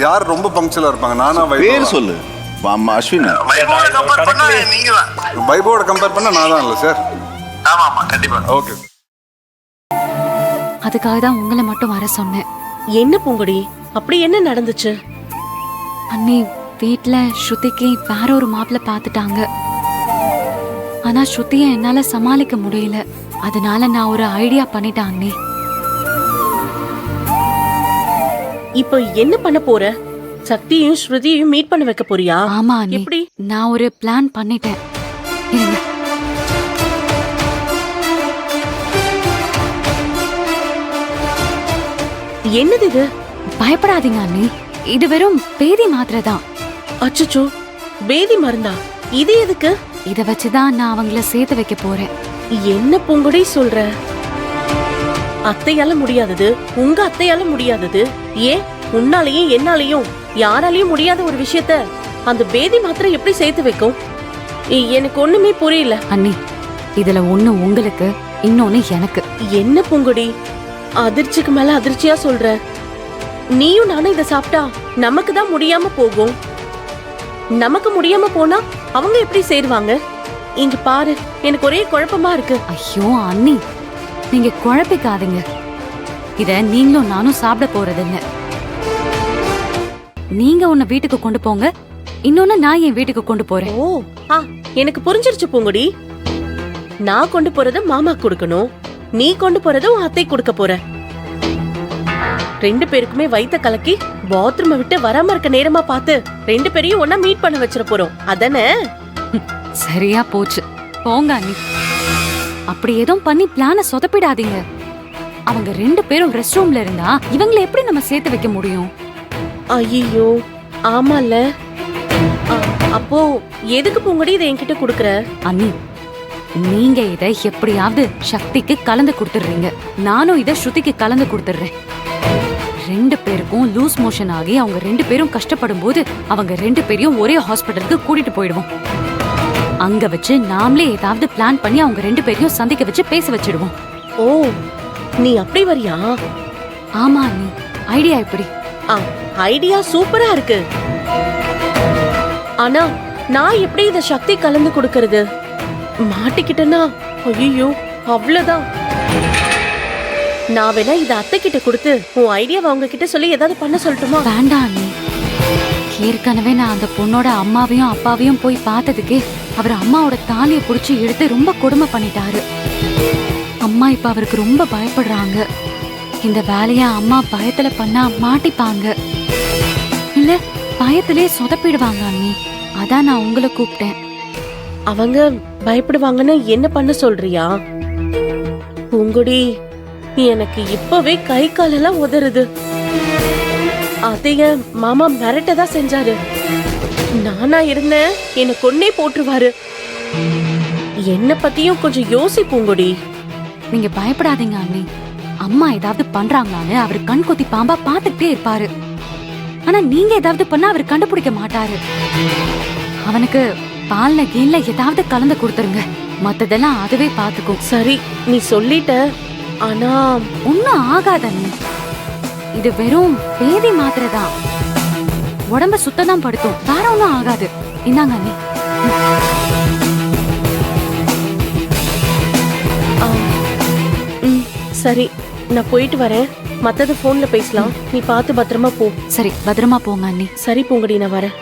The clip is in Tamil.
யார் ரொம்ப பங்க்சுவலா இருப்பாங்க? நானா பேர் வைபவா? சொல்லு. அம்மா அஸ்வின். வைபவோட கம்பேர் பண்ணா நான் தான் இல்லை சார். ஆமா ஆமா கண்டிப்பா. ஓகே. அதுக்காக தான் உங்களை மட்டும் வர சொன்னேன். என்ன பூங்கொடி, அப்படி என்ன நடந்துச்சு? அண்ணி, வீட்ல ஸ்ருதிக்கு வேற ஒரு மாப்பிள்ள பாத்துட்டாங்க. ஆனா ஸ்ருதிய என்னால சமாளிக்க முடியல. அதனால நான் ஒரு ஐடியா பண்ணிட்டேன் அண்ணி. இப்போ என்ன பண்ண போற? சக்தியும் ஸ்ருதியையும் மீட் பண்ண வைக்க போறியா? ஆமா அண்ணி, எப்படி? நான் ஒரு பிளான் பண்ணிட்டேன். இருங்க. என்னது இது? பயப்படாதீங்க அண்ணி, இது வெறும் பேதி மாத்திரை தான். அச்சச்சோ, பேதி மருந்தா? இது எதுக்கு? இத வச்சுதான் நான் அவங்கள சேர்த்து வைக்க போறேன். என்ன பூங்கொடி சொல்ற? அத்தையால முடியாதது, உங்க அத்தையால முடியாதது, ஏன் உன்னாலையும் என்னாலையும் யாராலையும் முடியாத ஒரு விஷயத்த அந்த பேதி மாத்திரை எப்படி சேர்த்து வைக்கும்? எனக்கு ஒண்ணுமே புரியல அண்ணி. இதுல ஒண்ணு உங்களுக்கு, இன்னொன்னு எனக்கு. என்ன பூங்கொடி, அதிர்ச்சிக்கு மேல அதிர்ச்சியா சொல்ற? நீயும் நானும் இத சாப்பிட்டா நமக்கு தான் முடியாம போகும். நமக்கு முடியாம போனா அவங்க எப்படி சேருவாங்க? இங்க பாரு, எனக்கு ஒரே குழப்பமா இருக்கு. ஐயோ அண்ணி, நீங்க குழப்பிக்காதீங்க. இத நீங்களும் நானும் சாப்பிட போறதில்ல. நீங்க உன்னை வீட்டுக்கு கொண்டு போங்க, இன்னொன்னு நான் என் வீட்டுக்கு கொண்டு போறேன். ஓ, எனக்கு புரிஞ்சிருச்சு பூங்கொடி. நான் கொண்டு போறத மாமா கொடுக்கணும், நீ கொண்டு போறத உன் அத்தை கொடுக்க போற. ரெண்டு பேருக்குமே வயித்த கலக்கி பாத்ரூமை விட்டு வராம இருக்க நேரமா பார்த்து ரெண்டு பேரையும் ஒன்னா மீட் பண்ண வச்சிட போறோம், அதானே? சரியா போச்சு, போங்க அண்ணி. அப்படி எதுவும் பண்ணி பிளான சொதப்பிடாதீங்க. அவங்க ரெண்டு பேரும் ரெஸ்ட் ரூம்ல இருந்தா இவங்களை எப்படி நம்ம சேர்த்து வைக்க முடியும்? ஐயோ, ஆமால. அப்போ எதுக்கு பூங்கொடி இதை என்கிட்ட குடுக்கற? அண்ணி, நீங்க இத எப்படியாவது சக்திக்கு கலந்து கொடுத்துடுறீங்க, நானும் இத ஸ்ருதிக்கு கலந்து கொடுத்துடுறேன். ரெண்டு பேருக்கும் லூஸ் மோஷன் ஆகி அவங்க ரெண்டு பேரும் கஷ்டப்படும் போது அவங்க ரெண்டு பேரையும் ஒரே ஹாஸ்பிட்டலுக்கு கூட்டிட்டு போயிடுவோம். அங்க வச்சு நாமளே ஏதாவது பிளான் பண்ணி அவங்க ரெண்டு பேரையும் சந்திக்க வச்சு பேச வச்சிடுவோம். ஓ, நீ அப்படி வரியா? ஆமா அண்ணி, ஐடியா எப்படி? ஐடியா சூப்பரா இருக்கு. ஆனா நான் எப்படி இத சக்தி கலந்து கொடுக்கறது? மாட்டிக்கிட்டனா ஐயோ அவ்வளவுதான். நான் வேணா இத அத்தை கிட்ட கொடுத்து உன் ஐடியாவை அவங்க கிட்ட சொல்லி ஏதாவது பண்ண சொல்லட்டுமா? வேண்டாம் அண்ணி, ஏற்கனவே நான் அந்த பொண்ணோட அம்மாவையும் அப்பாவையும் போய் பார்த்ததுக்கே அவர் அம்மாவோட தாலியை புடிச்சு எடுத்து ரொம்ப கொடுமை பண்ணிட்டாரு. அம்மா இப்ப அவருக்கு ரொம்ப பயப்படுறாங்க. இந்த வேலைய அம்மா பயத்துல பண்ணா மாட்டிப்பாங்க, இல்ல பயத்திலே சொதப்பிடுவாங்க அண்ணி. அதான் நான் உங்களை கூப்பிட்டேன். அவங்க பயப்படுவாங்கன்னு என்ன பண்ண சொல்றியா? பூங்குடி, எனக்கு இப்பவே கை காலெல்லாம் உதறுது. அதைய மாமா மிரட்டதான் செஞ்சாரு. நானா இருந்தேன் என்ன கொன்னே போட்டுருவாரு. என்ன பத்தியும் கொஞ்சம் யோசி பூங்குடி. நீங்க பயப்படாதீங்க அண்ணி, அம்மா ஏதாவது பண்றாங்களான்னு அவரு கண் கொத்தி பாம்பா பாத்துக்கிட்டே இருப்பாரு. ஆனா நீங்க ஏதாவது பண்ணா அவர் கண்டுபிடிக்க மாட்டாரு. அவனுக்கு பால்ல கீழ ஏதாவது கலந்து கொடுத்துருங்க, மத்ததெல்லாம் அதுவே பாத்துக்கும். சரி, நீ சொல்லிட்ட. ஆனா ஒன்னும் ஆகாத அண்ணி, இது வெறும் பேதி மாத்திரை தான். உடம்ப சுத்தம் படுத்தும், வேற ஒன்னும் ஆகாது. இந்தாங்க அண்ணி. சரி, நான் போயிட்டு வரேன். மத்தது போன்ல பேசலாம். நீ பார்த்து பத்திரமா போ. சரி, பத்திரமா போங்க அண்ணி. சரி பூங்கடி, நான் வரேன்.